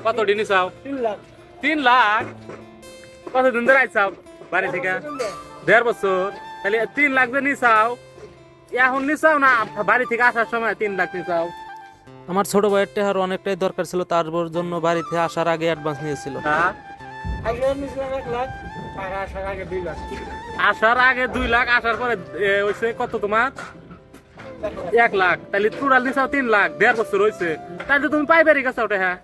কত দিনই চাও 3 লাখ কতদিন ধরে আইসাও বাড়ি থেকে 1.5 বছর তাহলে 3 লাখ যে নিচাও এখন নিচাও না বাড়ি থেকে আসার সময় 3 লাখ নিচাও আমার ছোট ভাইয়ের টাকার অনেকটাই দরকার ছিল, তার জন্য বাড়িতে আসার আগে অ্যাডভান্স নিয়েছিল। আসার আগে 2 লাখ আসার পরে হইছে কত তোমার 1 লাখ তাহলে টোটাল নিচাও 3 লাখ 1.5 বছর হয়েছে তাহলে তুমি পাইবারই গেছো ওটা হ্যাঁ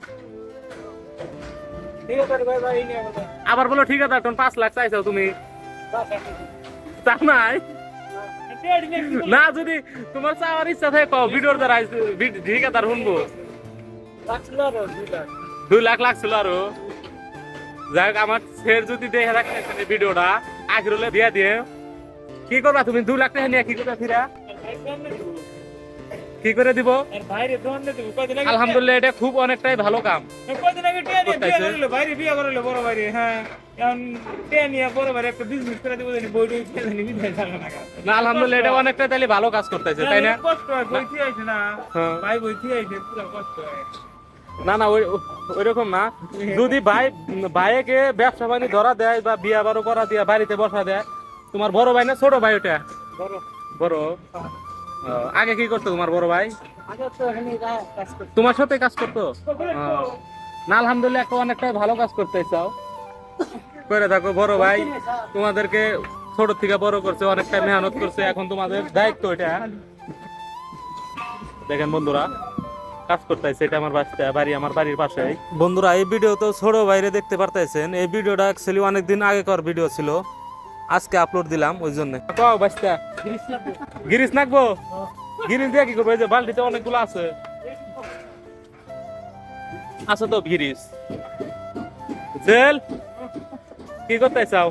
আবার বলো ঠিক আছে তখন 5 লাখ চাইছো তুমি তা নাই না যদি তোমার চাওয়ার ইচ্ছা থাকে কও ভিডিওর দ্বারা ঠিক আছে আর শুনবো 2 লাখ লাগছিল আরো যাই হোক আমার ছেড় যদি দেখে রাখতে ভিডিওটা আখির হলে দিয়ে দিয়ে কি করবা তুমি 2 লাখ টাকা নিয়ে কি করবা ফিরা কি করে দিব আলহামদুলিল্লাহ এটা খুব অনেকটাই ভালো কাম না আলহামদুলিল্লাহ এটা অনেকটা তাহলে ভালো কাজ করতেছে তাই না না না ওইরকম না যদি ভাইকে ব্যবসা বাণী ধরা দেয় বা বিয়া বারো করা দিয়া বাড়িতে বসা দেয় তোমার বড় ভাই না ছোট ভাই ওটা বড় আগে কি করতো তোমার বড় ভাই তোমার সাথে কাজ করতো না আলহামদুলিল্লাহ একটা অনেকটা ভালো কাজ করতে চাও করে থাকো বড় ভাই তোমাদেরকে ছোট থেকে বড় করছে অনেকটা মেহনত করছে এখন তোমাদের দায়িত্ব এটা দেখেন বন্ধুরা কাজ করতেছে এটা আমার বাড়ি আমার বাড়ির পাশে বন্ধুরা এই ভিডিওতে ছোট ভাইরে দেখতে পারতেছেন, এই ভিডিওটা অ্যাকচুয়ালি অনেকদিন আগেকার ভিডিও ছিল, আজকে আপলোড দিলাম ওই জন্য। কও বাচ্চা গিরিশ নাকবো গিরিশ দিয়ে কি করবো এই যে বালতিতে অনেকগুলো আছে আছে তো গিরিশ জেল কি করতে চাও